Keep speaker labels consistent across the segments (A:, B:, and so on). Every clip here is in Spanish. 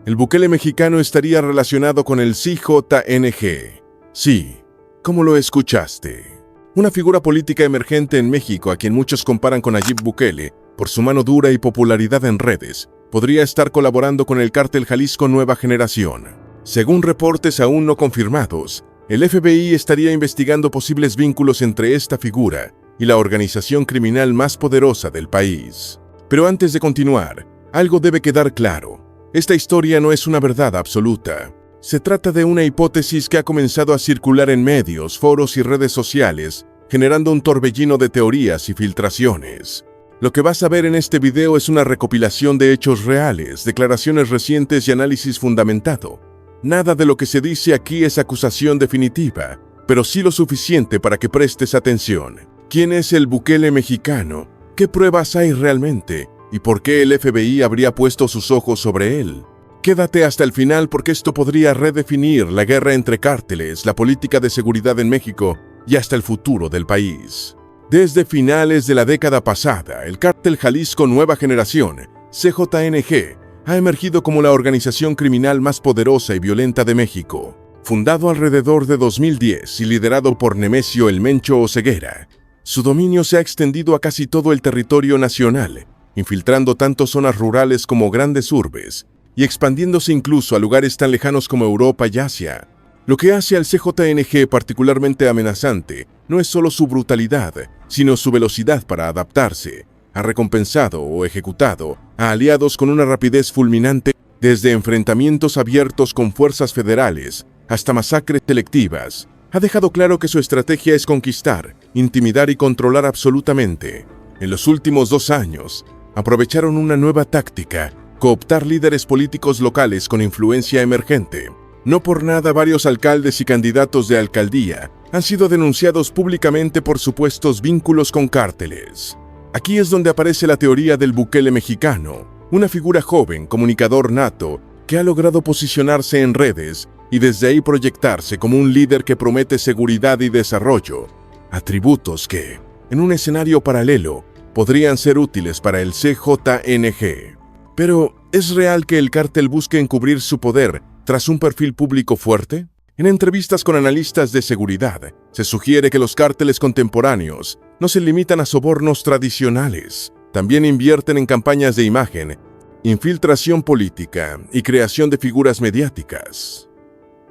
A: El Bukele mexicano estaría relacionado con el CJNG. Sí, ¿cómo lo escuchaste? Una figura política emergente en México a quien muchos comparan con Nayib Bukele, por su mano dura y popularidad en redes, podría estar colaborando con el cártel Jalisco Nueva Generación. Según reportes aún no confirmados, el FBI estaría investigando posibles vínculos entre esta figura y la organización criminal más poderosa del país. Pero antes de continuar, algo debe quedar claro. Esta historia no es una verdad absoluta. Se trata de una hipótesis que ha comenzado a circular en medios, foros y redes sociales, generando un torbellino de teorías y filtraciones. Lo que vas a ver en este video es una recopilación de hechos reales, declaraciones recientes y análisis fundamentado. Nada de lo que se dice aquí es acusación definitiva, pero sí lo suficiente para que prestes atención. ¿Quién es el Bukele mexicano? ¿Qué pruebas hay realmente? ¿Y por qué el FBI habría puesto sus ojos sobre él? Quédate hasta el final porque esto podría redefinir la guerra entre cárteles, la política de seguridad en México y hasta el futuro del país. Desde finales de la década pasada, el cártel Jalisco Nueva Generación, CJNG, ha emergido como la organización criminal más poderosa y violenta de México. Fundado alrededor de 2010 y liderado por Nemesio El Mencho Oseguera, su dominio se ha extendido a casi todo el territorio nacional, infiltrando tanto zonas rurales como grandes urbes, y expandiéndose incluso a lugares tan lejanos como Europa y Asia. Lo que hace al CJNG particularmente amenazante no es solo su brutalidad, sino su velocidad para adaptarse. Ha recompensado o ejecutado a aliados con una rapidez fulminante, desde enfrentamientos abiertos con fuerzas federales hasta masacres selectivas. Ha dejado claro que su estrategia es conquistar, intimidar y controlar absolutamente. En los últimos 2 años, aprovecharon una nueva táctica: cooptar líderes políticos locales con influencia emergente. No por nada varios alcaldes y candidatos de alcaldía han sido denunciados públicamente por supuestos vínculos con cárteles. Aquí es donde aparece la teoría del Bukele mexicano, una figura joven, comunicador nato, que ha logrado posicionarse en redes y desde ahí proyectarse como un líder que promete seguridad y desarrollo, atributos que, en un escenario paralelo, podrían ser útiles para el CJNG. Pero, ¿es real que el cártel busque encubrir su poder tras un perfil público fuerte? En entrevistas con analistas de seguridad, se sugiere que los cárteles contemporáneos no se limitan a sobornos tradicionales. También invierten en campañas de imagen, infiltración política y creación de figuras mediáticas.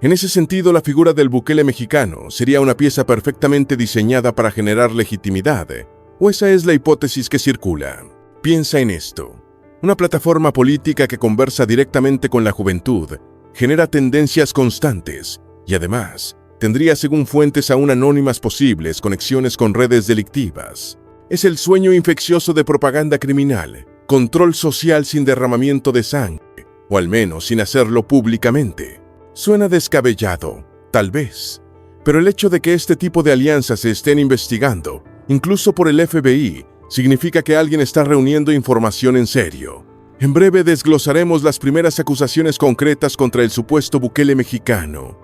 A: En ese sentido, la figura del Bukele mexicano sería una pieza perfectamente diseñada para generar legitimidad, o esa es la hipótesis que circula. Piensa en esto. Una plataforma política que conversa directamente con la juventud, genera tendencias constantes y además tendría, según fuentes aún anónimas, posibles conexiones con redes delictivas. Es el sueño infeccioso de propaganda criminal, control social sin derramamiento de sangre, o al menos sin hacerlo públicamente. Suena descabellado, tal vez, pero el hecho de que este tipo de alianzas se estén investigando, incluso por el FBI, significa que alguien está reuniendo información en serio. En breve desglosaremos las primeras acusaciones concretas contra el supuesto Bukele mexicano.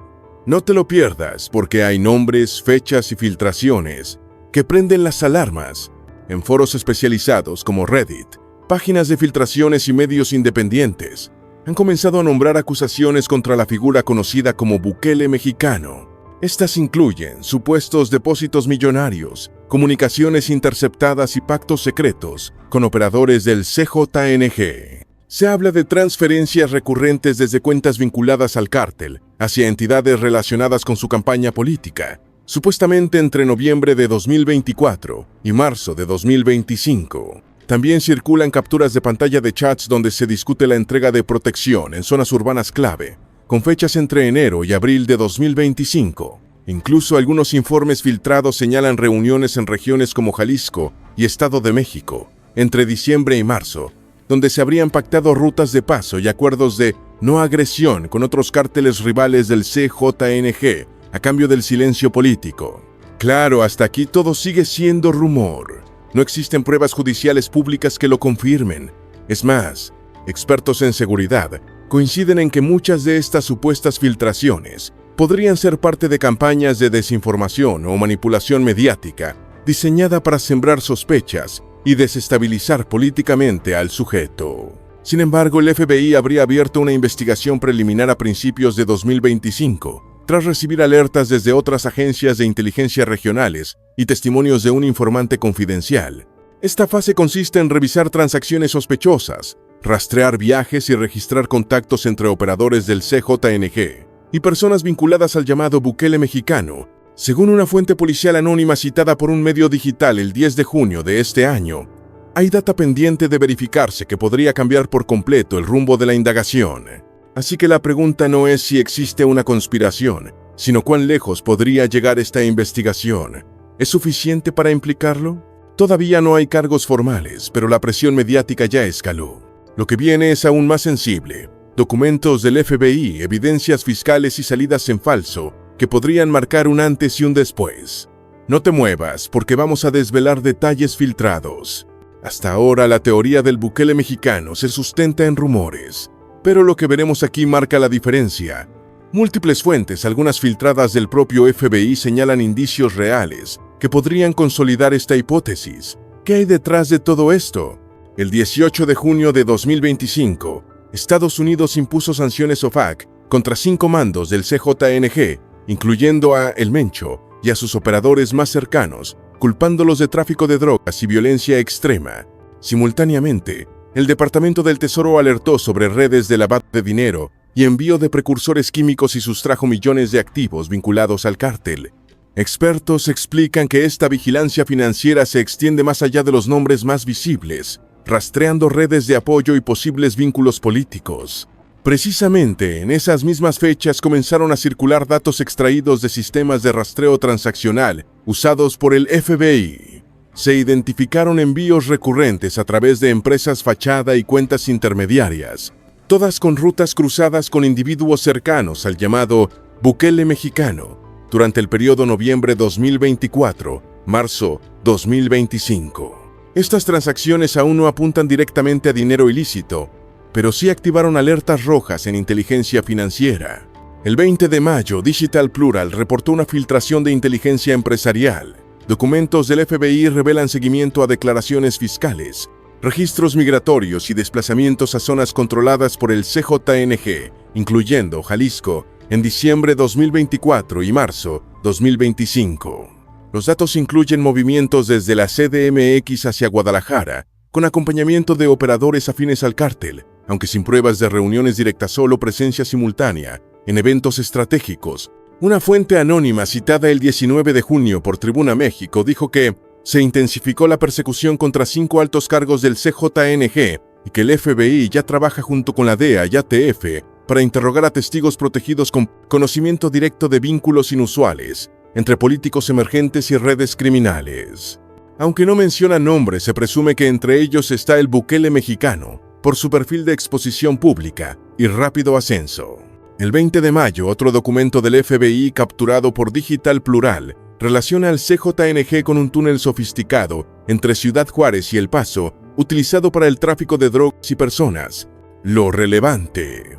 A: No te lo pierdas, porque hay nombres, fechas y filtraciones que prenden las alarmas. En foros especializados como Reddit, páginas de filtraciones y medios independientes han comenzado a nombrar acusaciones contra la figura conocida como Bukele mexicano. Estas incluyen supuestos depósitos millonarios, comunicaciones interceptadas y pactos secretos con operadores del CJNG. Se habla de transferencias recurrentes desde cuentas vinculadas al cártel hacia entidades relacionadas con su campaña política, supuestamente entre noviembre de 2024 y marzo de 2025. También circulan capturas de pantalla de chats donde se discute la entrega de protección en zonas urbanas clave, con fechas entre enero y abril de 2025. Incluso algunos informes filtrados señalan reuniones en regiones como Jalisco y Estado de México, entre diciembre y marzo, donde se habrían pactado rutas de paso y acuerdos de no agresión con otros cárteles rivales del CJNG a cambio del silencio político. Claro, hasta aquí todo sigue siendo rumor. No existen pruebas judiciales públicas que lo confirmen. Es más, expertos en seguridad coinciden en que muchas de estas supuestas filtraciones podrían ser parte de campañas de desinformación o manipulación mediática diseñada para sembrar sospechas y desestabilizar políticamente al sujeto. Sin embargo, el FBI habría abierto una investigación preliminar a principios de 2025, tras recibir alertas desde otras agencias de inteligencia regionales y testimonios de un informante confidencial. Esta fase consiste en revisar transacciones sospechosas, rastrear viajes y registrar contactos entre operadores del CJNG y personas vinculadas al llamado Bukele mexicano, según una fuente policial anónima citada por un medio digital el 10 de junio de este año. Hay data pendiente de verificarse que podría cambiar por completo el rumbo de la indagación. Así que la pregunta no es si existe una conspiración, sino cuán lejos podría llegar esta investigación. ¿Es suficiente para implicarlo? Todavía no hay cargos formales, pero la presión mediática ya escaló. Lo que viene es aún más sensible. Documentos del FBI, evidencias fiscales y salidas en falso que podrían marcar un antes y un después. No te muevas, porque vamos a desvelar detalles filtrados. Hasta ahora, la teoría del Bukele mexicano se sustenta en rumores, pero lo que veremos aquí marca la diferencia. Múltiples fuentes, algunas filtradas del propio FBI, señalan indicios reales que podrían consolidar esta hipótesis. ¿Qué hay detrás de todo esto? El 18 de junio de 2025, Estados Unidos impuso sanciones OFAC contra 5 mandos del CJNG, incluyendo a El Mencho y a sus operadores más cercanos, culpándolos de tráfico de drogas y violencia extrema. Simultáneamente, el Departamento del Tesoro alertó sobre redes de lavado de dinero y envío de precursores químicos y sustrajo millones de activos vinculados al cártel. Expertos explican que esta vigilancia financiera se extiende más allá de los nombres más visibles, rastreando redes de apoyo y posibles vínculos políticos. Precisamente en esas mismas fechas comenzaron a circular datos extraídos de sistemas de rastreo transaccional usados por el FBI. Se identificaron envíos recurrentes a través de empresas fachada y cuentas intermediarias, todas con rutas cruzadas con individuos cercanos al llamado Bukele mexicano, durante el periodo noviembre 2024-marzo 2025. Estas transacciones aún no apuntan directamente a dinero ilícito, pero sí activaron alertas rojas en inteligencia financiera. El 20 de mayo, Digital Plural reportó una filtración de inteligencia empresarial. Documentos del FBI revelan seguimiento a declaraciones fiscales, registros migratorios y desplazamientos a zonas controladas por el CJNG, incluyendo Jalisco, en diciembre 2024 y marzo 2025. Los datos incluyen movimientos desde la CDMX hacia Guadalajara, con acompañamiento de operadores afines al cártel, aunque sin pruebas de reuniones directas, solo presencia simultánea en eventos estratégicos. Una fuente anónima citada el 19 de junio por Tribuna México dijo que se intensificó la persecución contra 5 altos cargos del CJNG y que el FBI ya trabaja junto con la DEA y ATF para interrogar a testigos protegidos con conocimiento directo de vínculos inusuales entre políticos emergentes y redes criminales. Aunque no menciona nombres, se presume que entre ellos está el Bukele mexicano, por su perfil de exposición pública y rápido ascenso. El 20 de mayo, otro documento del FBI capturado por Digital Plural relaciona al CJNG con un túnel sofisticado entre Ciudad Juárez y El Paso, utilizado para el tráfico de drogas y personas. Lo relevante.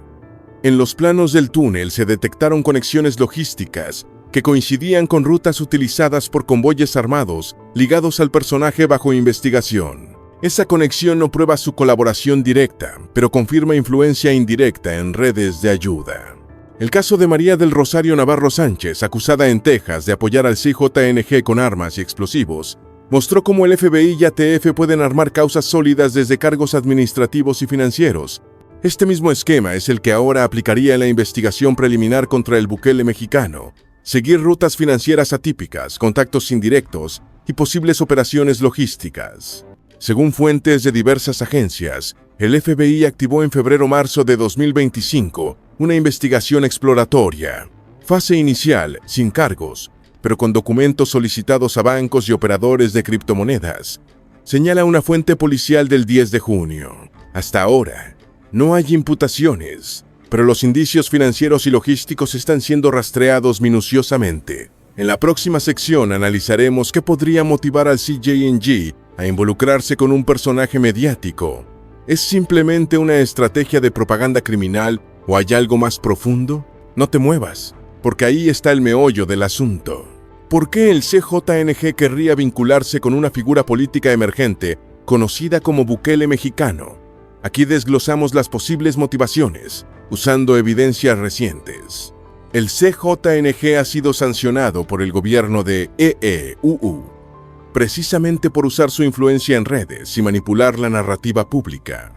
A: En los planos del túnel se detectaron conexiones logísticas que coincidían con rutas utilizadas por convoyes armados ligados al personaje bajo investigación. Esa conexión no prueba su colaboración directa, pero confirma influencia indirecta en redes de ayuda. El caso de María del Rosario Navarro Sánchez, acusada en Texas de apoyar al CJNG con armas y explosivos, mostró cómo el FBI y ATF pueden armar causas sólidas desde cargos administrativos y financieros. Este mismo esquema es el que ahora aplicaría en la investigación preliminar contra el Bukele mexicano: seguir rutas financieras atípicas, contactos indirectos y posibles operaciones logísticas. Según fuentes de diversas agencias, el FBI activó en febrero-marzo de 2025 una investigación exploratoria. Fase inicial, sin cargos, pero con documentos solicitados a bancos y operadores de criptomonedas, señala una fuente policial del 10 de junio. Hasta ahora, no hay imputaciones, pero los indicios financieros y logísticos están siendo rastreados minuciosamente. En la próxima sección analizaremos qué podría motivar al CJNG a involucrarse con un personaje mediático. ¿Es simplemente una estrategia de propaganda criminal o hay algo más profundo? No te muevas, porque ahí está el meollo del asunto. ¿Por qué el CJNG querría vincularse con una figura política emergente conocida como Bukele mexicano? Aquí desglosamos las posibles motivaciones, usando evidencias recientes. El CJNG ha sido sancionado por el gobierno de EEUU, precisamente por usar su influencia en redes y manipular la narrativa pública.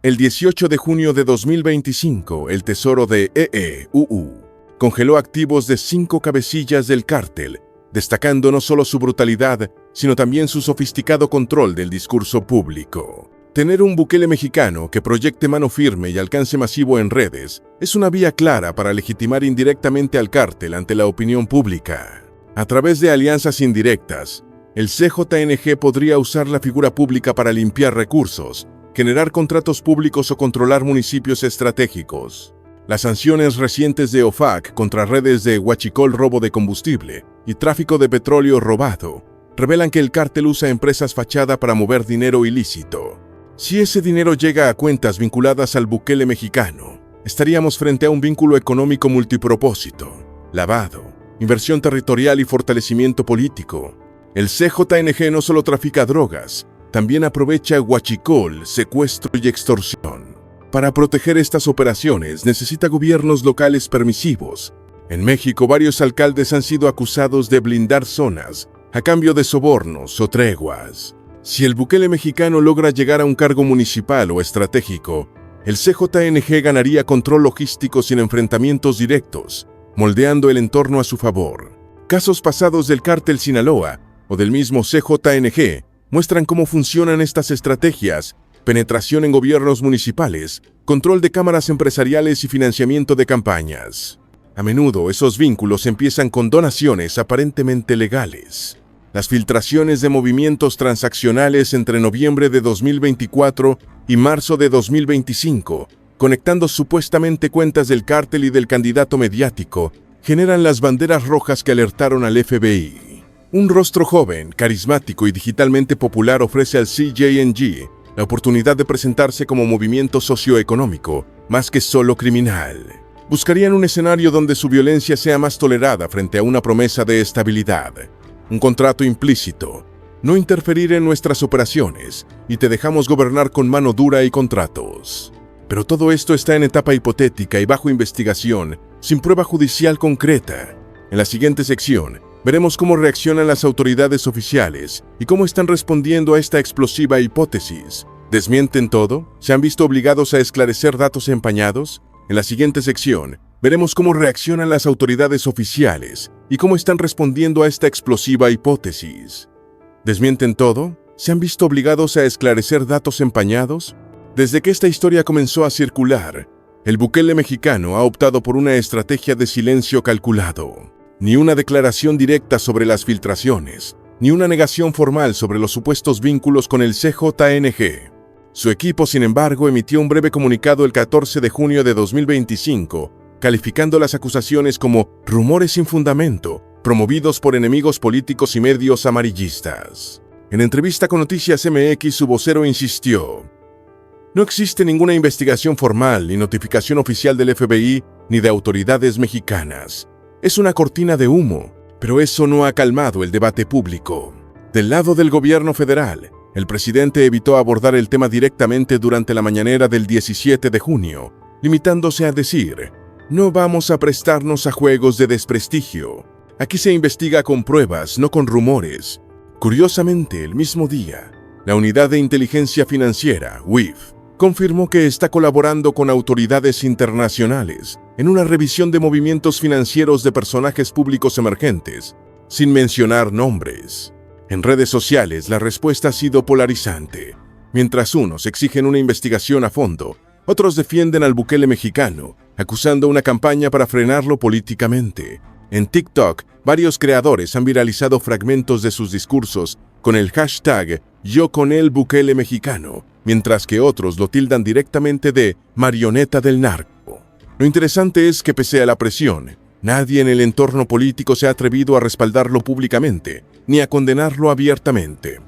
A: El 18 de junio de 2025, el Tesoro de EEUU congeló activos de 5 cabecillas del cártel, destacando no solo su brutalidad, sino también su sofisticado control del discurso público. Tener un Bukele mexicano que proyecte mano firme y alcance masivo en redes es una vía clara para legitimar indirectamente al cártel ante la opinión pública. A través de alianzas indirectas, el CJNG podría usar la figura pública para limpiar recursos, generar contratos públicos o controlar municipios estratégicos. Las sanciones recientes de OFAC contra redes de huachicol, robo de combustible y tráfico de petróleo robado revelan que el cártel usa empresas fachada para mover dinero ilícito. Si ese dinero llega a cuentas vinculadas al Bukele mexicano, estaríamos frente a un vínculo económico multipropósito, lavado, inversión territorial y fortalecimiento político. El CJNG no solo trafica drogas, también aprovecha huachicol, secuestro y extorsión. Para proteger estas operaciones necesita gobiernos locales permisivos. En México, varios alcaldes han sido acusados de blindar zonas a cambio de sobornos o treguas. Si el Bukele mexicano logra llegar a un cargo municipal o estratégico, el CJNG ganaría control logístico sin enfrentamientos directos, moldeando el entorno a su favor. Casos pasados del cártel Sinaloa o del mismo CJNG muestran cómo funcionan estas estrategias: penetración en gobiernos municipales, control de cámaras empresariales y financiamiento de campañas. A menudo esos vínculos empiezan con donaciones aparentemente legales. Las filtraciones de movimientos transaccionales entre noviembre de 2024 y marzo de 2025, conectando supuestamente cuentas del cártel y del candidato mediático, generan las banderas rojas que alertaron al FBI. Un rostro joven, carismático y digitalmente popular ofrece al CJNG la oportunidad de presentarse como movimiento socioeconómico, más que solo criminal. Buscarían un escenario donde su violencia sea más tolerada frente a una promesa de estabilidad. Un contrato implícito: no interferir en nuestras operaciones y te dejamos gobernar con mano dura y contratos. Pero todo esto está en etapa hipotética y bajo investigación, sin prueba judicial concreta. En la siguiente sección, veremos cómo reaccionan las autoridades oficiales y cómo están respondiendo a esta explosiva hipótesis. ¿Desmienten todo? ¿Se han visto obligados a esclarecer datos empañados? En la siguiente sección, veremos cómo reaccionan las autoridades oficiales y cómo están respondiendo a esta explosiva hipótesis. ¿Desmienten todo? ¿Se han visto obligados a esclarecer datos empañados? Desde que esta historia comenzó a circular, el Bukele mexicano ha optado por una estrategia de silencio calculado. Ni una declaración directa sobre las filtraciones, ni una negación formal sobre los supuestos vínculos con el CJNG. Su equipo, sin embargo, emitió un breve comunicado el 14 de junio de 2025, calificando las acusaciones como rumores sin fundamento, promovidos por enemigos políticos y medios amarillistas. En entrevista con Noticias MX, su vocero insistió: no existe ninguna investigación formal ni notificación oficial del FBI ni de autoridades mexicanas. Es una cortina de humo, pero eso no ha calmado el debate público. Del lado del gobierno federal, el presidente evitó abordar el tema directamente durante la mañanera del 17 de junio, limitándose a decir: no vamos a prestarnos a juegos de desprestigio. Aquí se investiga con pruebas, no con rumores. Curiosamente, el mismo día, la Unidad de Inteligencia Financiera, UIF, confirmó que está colaborando con autoridades internacionales en una revisión de movimientos financieros de personajes públicos emergentes, sin mencionar nombres. En redes sociales, la respuesta ha sido polarizante. Mientras unos exigen una investigación a fondo, otros defienden al Bukele mexicano, acusando una campaña para frenarlo políticamente. En TikTok, varios creadores han viralizado fragmentos de sus discursos con el hashtag Yo con el Bukele mexicano, mientras que otros lo tildan directamente de marioneta del narco. Lo interesante es que, pese a la presión, nadie en el entorno político se ha atrevido a respaldarlo públicamente, ni a condenarlo abiertamente.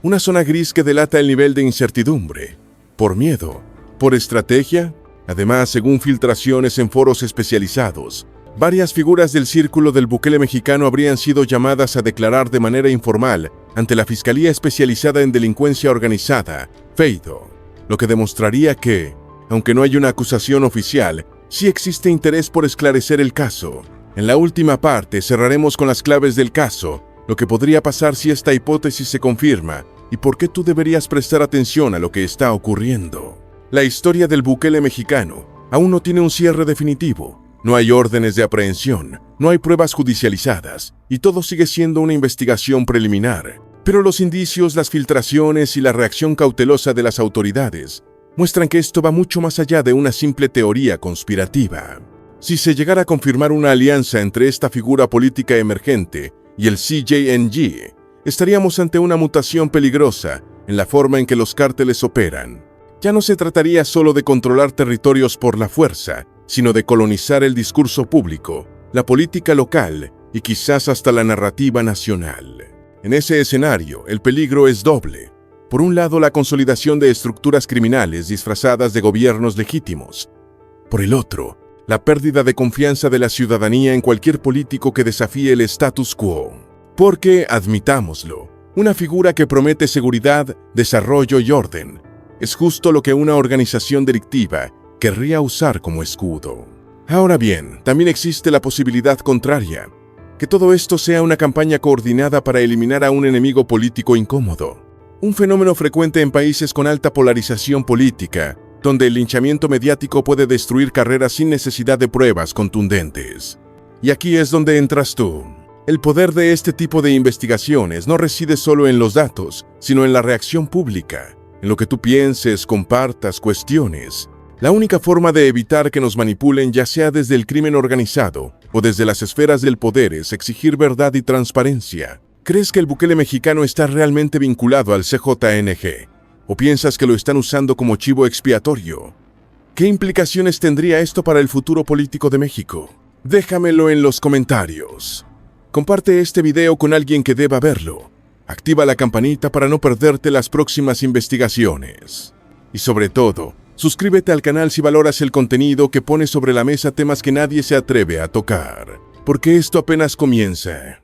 A: Una zona gris que delata el nivel de incertidumbre. ¿Por miedo? ¿Por estrategia? Además, según filtraciones en foros especializados, varias figuras del círculo del Bukele mexicano habrían sido llamadas a declarar de manera informal ante la Fiscalía Especializada en Delincuencia Organizada, FEIDO. lo que demostraría que, aunque no hay una acusación oficial, sí existe interés por esclarecer el caso. En la última parte cerraremos con las claves del caso, lo que podría pasar si esta hipótesis se confirma y por qué tú deberías prestar atención a lo que está ocurriendo. La historia del Bukele mexicano aún no tiene un cierre definitivo. No hay órdenes de aprehensión, no hay pruebas judicializadas y todo sigue siendo una investigación preliminar. Pero los indicios, las filtraciones y la reacción cautelosa de las autoridades muestran que esto va mucho más allá de una simple teoría conspirativa. Si se llegara a confirmar una alianza entre esta figura política emergente y el CJNG, estaríamos ante una mutación peligrosa en la forma en que los cárteles operan. Ya no se trataría solo de controlar territorios por la fuerza, sino de colonizar el discurso público, la política local y quizás hasta la narrativa nacional. En ese escenario, el peligro es doble. Por un lado, la consolidación de estructuras criminales disfrazadas de gobiernos legítimos. Por el otro, la pérdida de confianza de la ciudadanía en cualquier político que desafíe el status quo. Porque, admitámoslo, una figura que promete seguridad, desarrollo y orden es justo lo que una organización delictiva querría usar como escudo. Ahora bien, también existe la posibilidad contraria, que todo esto sea una campaña coordinada para eliminar a un enemigo político incómodo. Un fenómeno frecuente en países con alta polarización política, donde el linchamiento mediático puede destruir carreras sin necesidad de pruebas contundentes. Y aquí es donde entras tú. El poder de este tipo de investigaciones no reside solo en los datos, sino en la reacción pública, en lo que tú pienses, compartas, cuestiones. La única forma de evitar que nos manipulen, ya sea desde el crimen organizado o desde las esferas del poder, es exigir verdad y transparencia. ¿Crees que el Bukele mexicano está realmente vinculado al CJNG? ¿O piensas que lo están usando como chivo expiatorio? ¿Qué implicaciones tendría esto para el futuro político de México? Déjamelo en los comentarios. Comparte este video con alguien que deba verlo. Activa la campanita para no perderte las próximas investigaciones. Y sobre todo, suscríbete al canal si valoras el contenido que pone sobre la mesa temas que nadie se atreve a tocar. Porque esto apenas comienza.